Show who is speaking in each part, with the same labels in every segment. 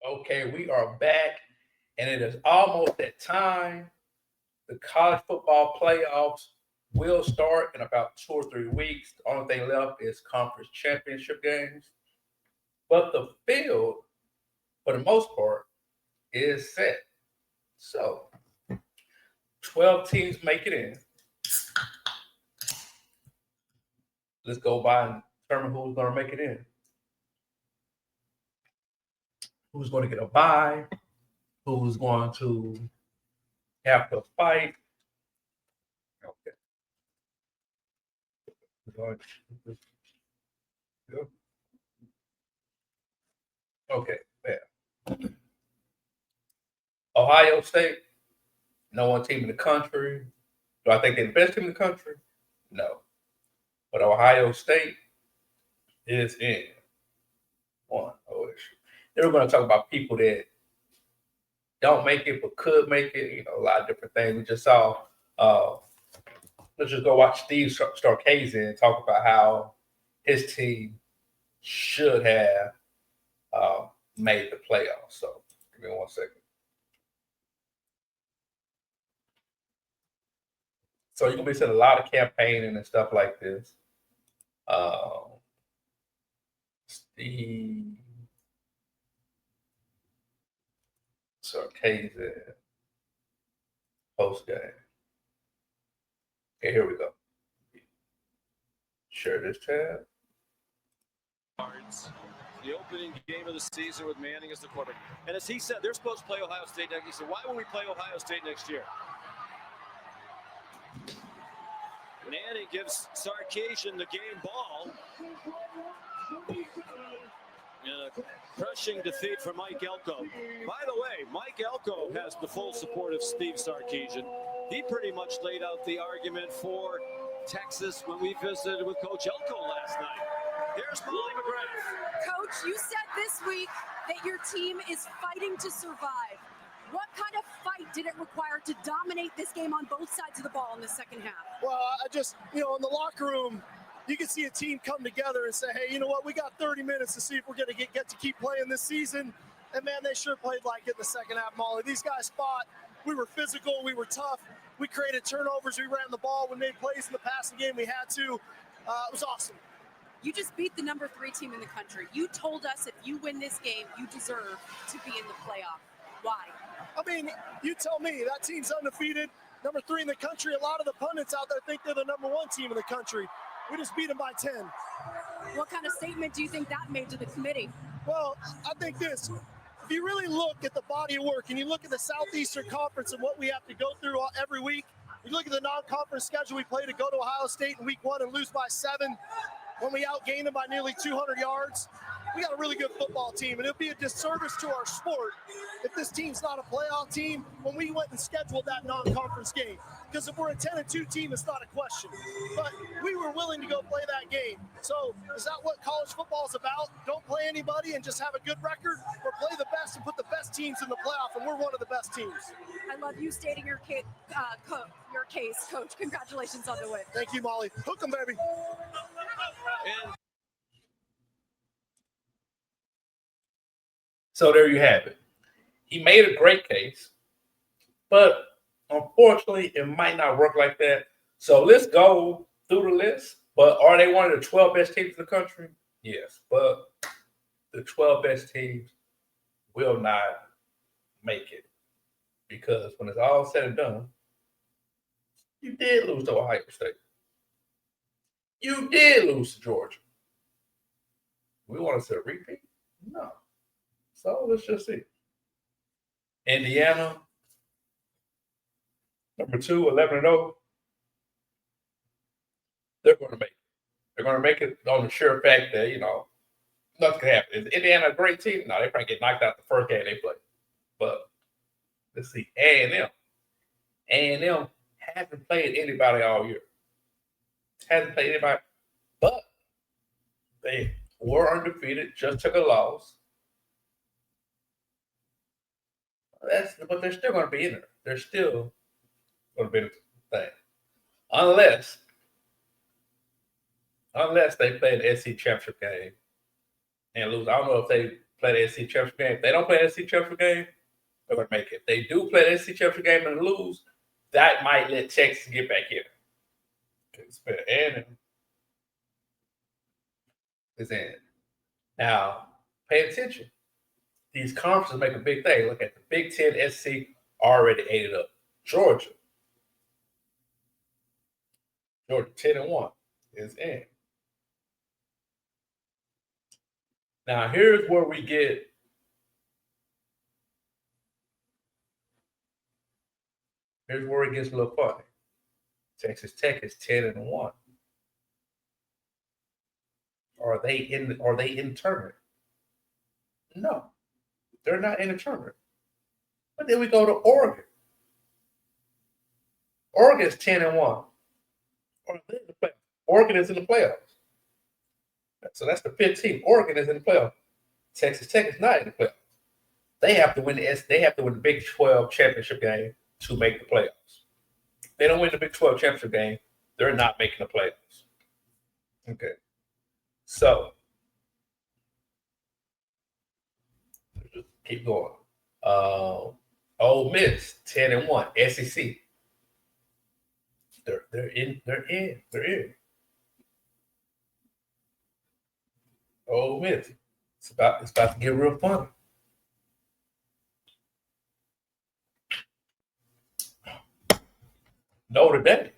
Speaker 1: Okay, we are back, and it is almost that time. The college football playoffs will start in about 2 or 3 weeks. The only thing left is conference championship games. But the field, for the most part, is set. So 12 teams make it in. Let's go by and determine who's going to make it in. Who's going to get a bye? Who's going to have to fight? Okay. Okay. Yeah. Ohio State, no one team in the country. Do I think they're the best team in the country? No. But Ohio State is in one. Oh, they were going to talk about people that don't make it but could make it. A lot of different things. We just saw. Let's just go watch Steve Sarkisian talk about how his team should have made the playoffs. So give me 1 second. So you're gonna be seeing a lot of campaigning and stuff like this. Steve Sarkisian post game. Okay, here we go. Share this tab.
Speaker 2: The opening game of the season with Manning as the quarterback. And as he said, they're supposed to play Ohio State next year. He said, why would we play Ohio State next year? Manning gives Sarkisian the game ball. And a crushing defeat for Mike Elko. By the way, Mike Elko has the full support of Steve Sarkisian. He pretty much laid out the argument for Texas when we visited with Coach Elko last night. Here's Molly McGrath.
Speaker 3: Coach, you said this week that your team is fighting to survive. What kind of fight did it require to dominate this game on both sides of the ball in the second half?
Speaker 4: Well, I just, in the locker room, you can see a team come together and say, hey, you know what, we got 30 minutes to see if we're going to get to keep playing this season. And, man, they sure played like it in the second half, Molly. These guys fought. We were physical. We were tough. We created turnovers. We ran the ball. We made plays in the passing game. We had to. It was awesome.
Speaker 3: You just beat the number 3 team in the country. You told us if you win this game, you deserve to be in the playoff. Why?
Speaker 4: I mean, you tell me. That team's undefeated, number 3 in the country. A lot of the pundits out there think they're the number 1 team in the country. We just beat them by 10.
Speaker 3: What kind of statement do you think that made to the committee?
Speaker 4: Well, I think this. If you really look at the body of work and you look at the Southeastern Conference and what we have to go through every week, you look at the non-conference schedule we play to go to Ohio State in week 1 and lose by 7 when we outgained them by nearly 200 yards. We got a really good football team, and it'd be a disservice to our sport if this team's not a playoff team when we went and scheduled that non-conference game. Because if we're a 10-2 team, it's not a question. But we were willing to go play that game. So is that what college football is about? Don't play anybody and just have a good record, or play the best and put the best teams in the playoff, and we're one of the best teams.
Speaker 3: I love you stating your case, Coach. Congratulations on the win.
Speaker 4: Thank you, Molly. Hook 'em, baby.
Speaker 2: And
Speaker 1: So there you have it. He made a great case, but unfortunately, it might not work like that. So let's go through the list. But are they one of the 12 best teams in the country? Yes, but the 12 best teams will not make it because when it's all said and done, you did lose to Ohio State. You did lose to Georgia. We want to see a repeat? No. So let's just see. Indiana, number 2, 11-0. They're going to make it. They're going to make it on the sure fact that, nothing can happen. Is Indiana a great team? No, they probably get knocked out the first game they play. But let's see. A&M. A&M hasn't played anybody all year. Hasn't played anybody. But they were undefeated, just took a loss. But they're still going to be in there. They're still going to be in the thing. Unless they play the SEC championship game and lose. I don't know if they play the SEC championship game. If they don't play the SEC championship game, they're going to make it. If they do play the SEC championship game and lose, that might let Texas get back in. And is in. Now, pay attention. These conferences make a big thing. Look at the Big Ten, SEC already ate it up. Georgia 10-1 is in. Now, here's where we get here's where it gets a little funny. Texas Tech is 10-1. Are they in tournament? No, they're not in the tournament. But then we go to Oregon. Oregon is 10-1. Oregon is in the playoffs. So that's the 15th. Oregon is in the playoffs. Texas Tech is not in the playoffs. They have to win the Big 12 championship game to make the playoffs. If they don't win the Big 12 championship game, they're not making the playoffs. Okay. So just keep going. Ole Miss 10-1. SEC. They're in. Ole Miss. It's about to get real fun. Notre Dame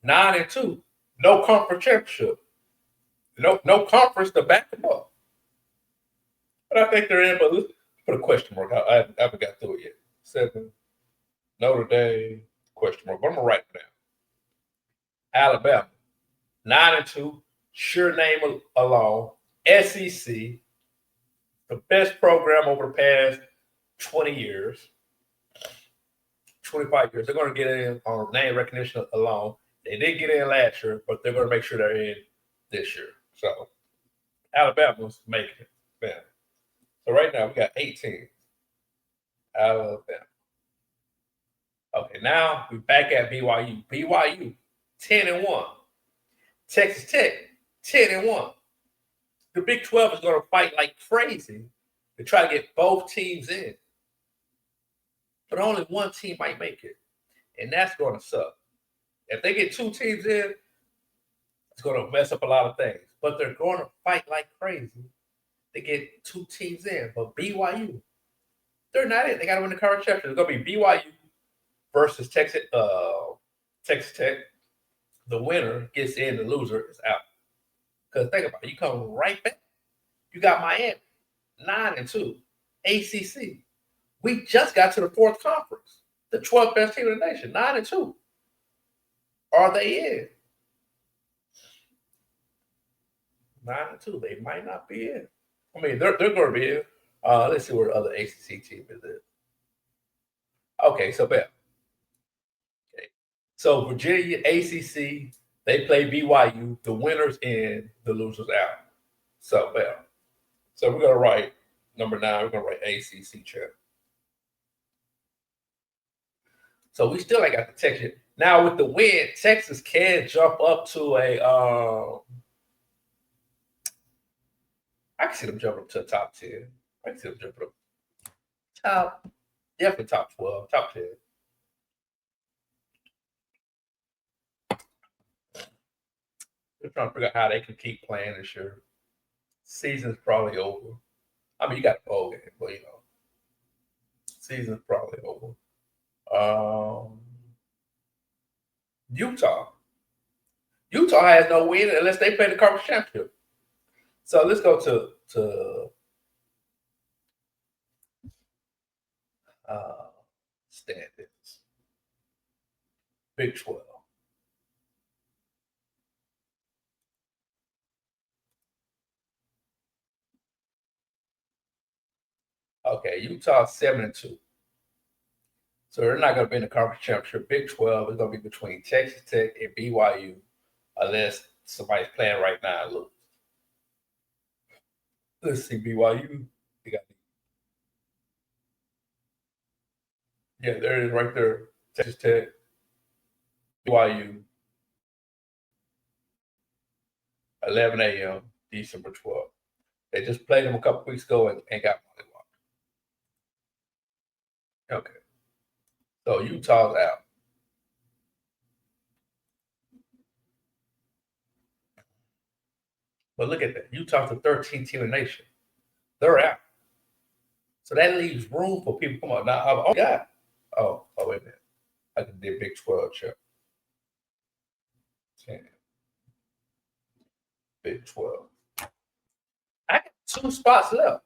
Speaker 1: 9-2. No conference championship. No conference to back them up. But I think they're in, but let's put a question mark. I haven't got through it yet. 7. Notre Dame, question mark. But I'm going to write it down. Alabama, 9-2. Sure name alone. SEC, the best program over the past 20 years, 25 years. They're going to get in on name recognition alone. They did get in last year, but they're going to make sure they're in this year. So Alabama's making it. Man. So right now we got 18. Alabama. Okay, now we're back at BYU. BYU, 10-1. Texas Tech, 10-1. The Big 12 is going to fight like crazy to try to get both teams in. But only one team might make it. And that's going to suck. If they get 2 teams in, it's going to mess up a lot of things. But they're going to fight like crazy to get 2 teams in. But BYU, they're not in. They got to win the conference championship. It's going to be BYU versus Texas Tech. The winner gets in, the loser is out. Because think about it, you come right back. You got Miami, 9-2. ACC. We just got to the 4th conference. The 12th best team in the nation, 9-2. Are they in? 9-2. They might not be in. I mean, they're going to be in. Let's see where the other ACC team is in. Okay, so bam. Okay. So Virginia, ACC, they play BYU. The winners in, the losers out. So bam. So we're going to write number 9. We're going to write ACC champ. So we still ain't got the Texas. Now with the win, Texas can jump up to a. I can see them jumping up to the top 10. I can see them jumping up. Definitely top 12, top 10. They're trying to figure out how they can keep playing this year. Season's probably over. I mean, you got a bowl game, but season's probably over. Utah has no win unless they play the conference championship. So let's go to standings. Big 12. Okay, Utah 7-2. So they're not going to be in the conference championship. Big 12 is going to be between Texas Tech and BYU, unless somebody's playing right now and lose. Let's see, BYU. Yeah, there it is right there. Texas Tech, BYU, 11 a.m., December 12th. They just played them a couple weeks ago and got mollywopped. Okay. So Utah's out. But look at that. Utah's the 13th team in the nation. They're out. So that leaves room for people. Come on. Now, oh, God. Oh, wait a minute. I can do Big 12 check. 10. Big 12. I got 2 spots left.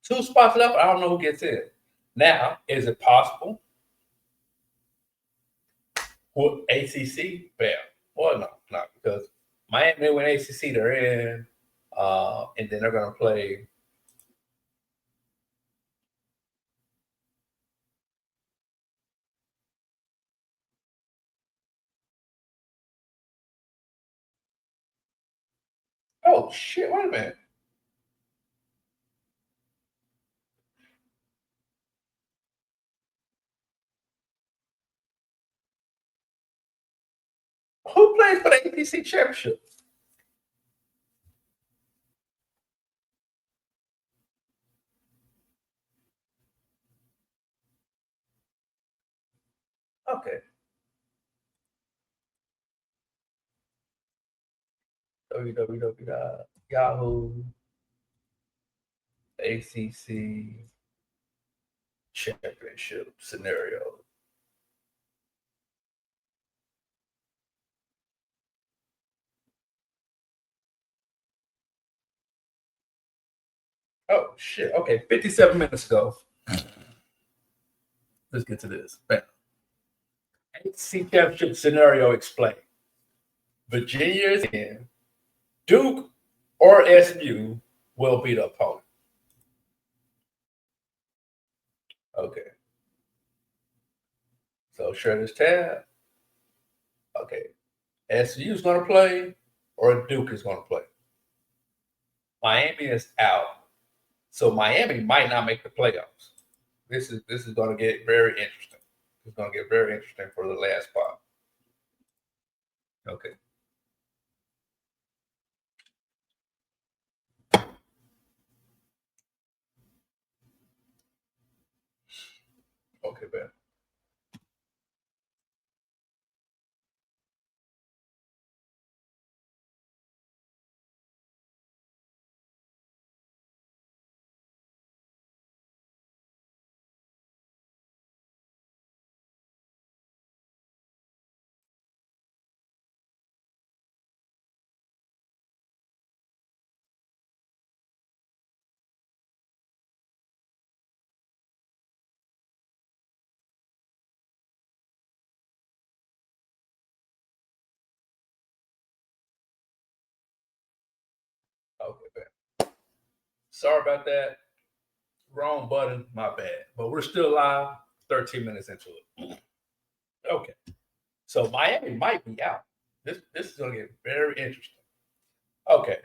Speaker 1: 2 spots left. I don't know who gets in. Now, is it possible? With ACC? Bam. Well, no, because Miami win ACC, they're in. And then they're going to play. Oh, shit. Wait a minute. Who plays for the ACC championship? Okay. www.yahoo ACC championship scenario. Oh, shit. Okay, 57 minutes ago. Let's get to this. Bam. ACC championship scenario explained. Virginia is in. Duke or SMU will be the opponent. Okay. So share this tab. Okay. SMU is going to play or Duke is going to play. Miami is out. So Miami might not make the playoffs. This is going to get very interesting. It's going to get very interesting for the last spot. Okay. Okay, man. Okay, man. Sorry about that. Wrong button, my bad. But we're still live, 13 minutes into it. Okay. So Miami might be out. This is going to get very interesting. Okay.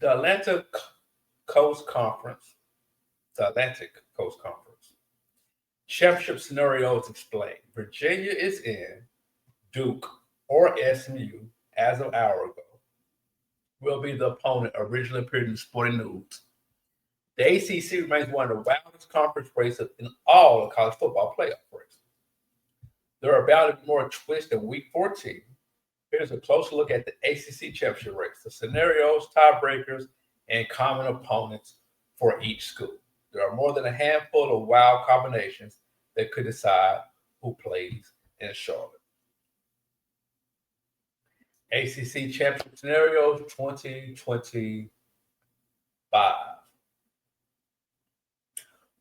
Speaker 1: The Atlantic Coast Conference. Championship scenarios explained. Virginia is in. Duke or SMU, as of an hour ago, will be the opponent originally appeared in the Sporting News. The ACC remains one of the wildest conference races in all of college football playoff races. There are about to be more twists in Week 14. Here's a closer look at the ACC championship race, the scenarios, tiebreakers, and common opponents for each school. There are more than a handful of wild combinations that could decide who plays in Charlotte. ACC championship scenarios 2025.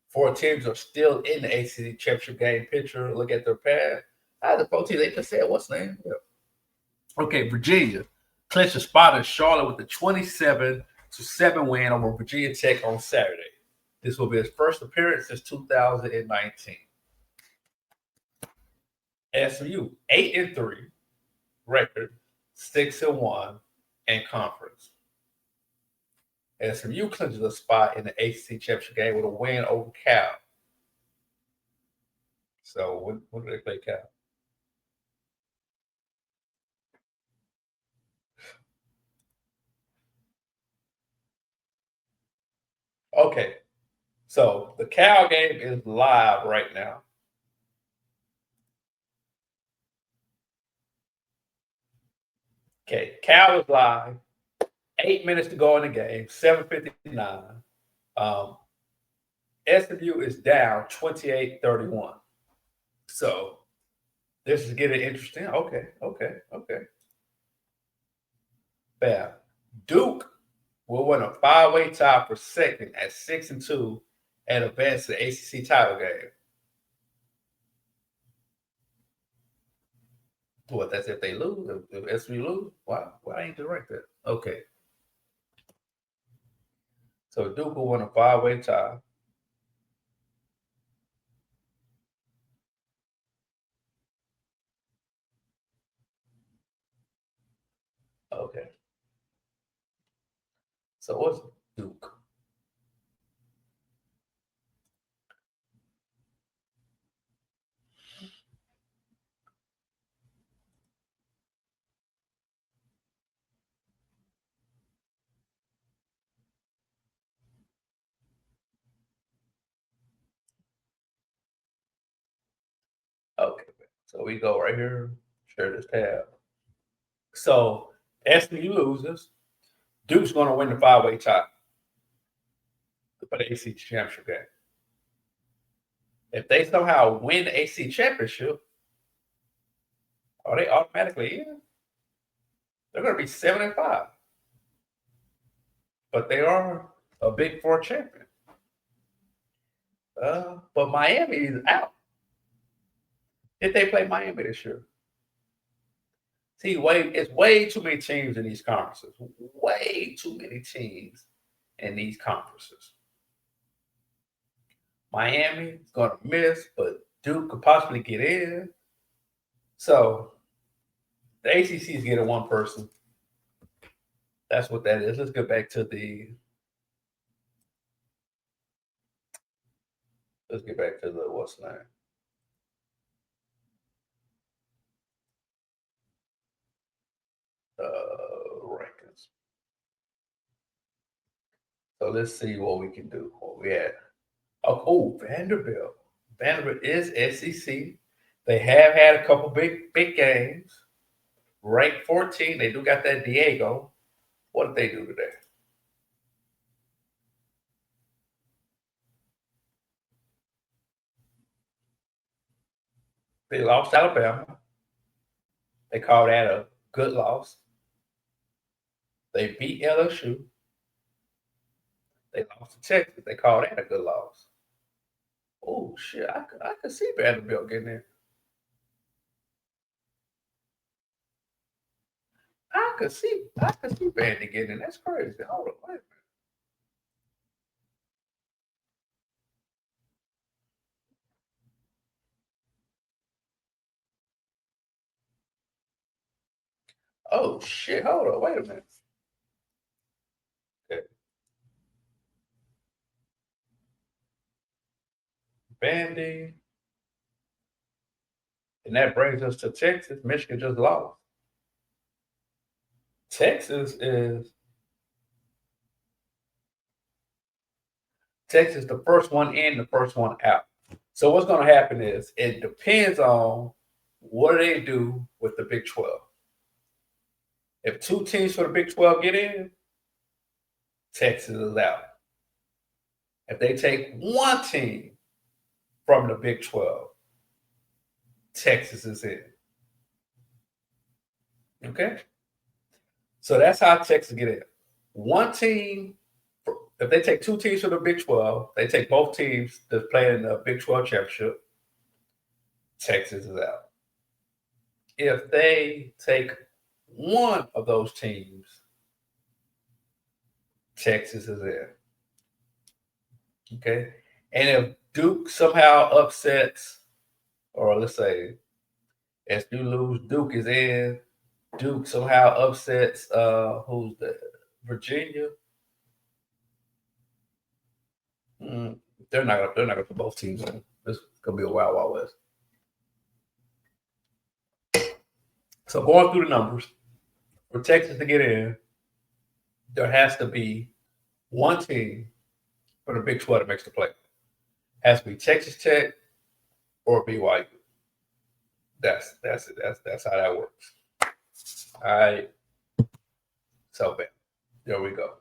Speaker 1: 4 teams are still in the ACC championship game picture. Look at their path. The 4 teams, they just said, what's the name? Yeah. Okay, Virginia clinched a spot in Charlotte with a 27-7 win over Virginia Tech on Saturday. This will be his first appearance since 2019. SMU 8-3 record, 6-1 in conference. SMU clinches a spot in the ACC championship game with a win over Cal. So when do they play Cal? Okay. So the Cal game is live right now. Okay, Cal is live. 8 minutes to go in the game. 7:59. SMU is down 28-31. So this is getting interesting. Okay. Bam. Duke will win a 5-way tie for second at 6-2 and advance to the ACC title game. What? That's if they lose. If SMU lose, why ain't direct that? Okay. So Duke will win a 5-way tie. Okay. So what's Duke? Okay. So we go right here. Share this tab. So SMU loses. Duke's going to win the 5-way tie for the ACC championship game. If they somehow win the ACC championship, are they automatically in? They're going to be 7-5. But they are a Big Four champion. But Miami is out. Did they play Miami this year? See, it's way too many teams in these conferences. Way too many teams in these conferences. Miami is going to miss, but Duke could possibly get in. So the ACC is getting one person. That's what that is. Let's get back to the. Let's get back to the what's the name? Rankings. So let's see what we can do. What we at? Oh, Vanderbilt. Vanderbilt is SEC. They have had a couple big games. Ranked 14. They do got that Diego. What did they do today? They lost Alabama. They called that a good loss. They beat LSU. They lost to Texas. They called that a good loss. Oh shit! I could see Vanderbilt getting there. I could see Vandy getting in. That's crazy. Hold on, wait a minute. Oh shit! Hold on, wait a minute. Okay. Vandy, and that brings us to Texas. Michigan just lost. Texas, the first one in, the first one out. So what's going to happen is it depends on what they do with the Big 12. If 2 teams for the Big 12 get in, Texas is out. If they take 1 team from the Big 12, Texas is in. Okay? So that's how Texas get in. 1 team, if they take 2 teams from the Big 12, they take both teams that play in the Big 12 championship, Texas is out. If they take 1 of those teams, Texas is in. Okay? And if Duke somehow upsets, or let's say SMU lose, Duke is in. Duke somehow upsets who's the Virginia. They're not gonna put both teams in. It's gonna be a wild west. So going through the numbers, for Texas to get in, there has to be 1 team for the Big 12 that makes the play. Has to be Texas Tech or BYU. That's it. That's how that works. All right. So, there we go.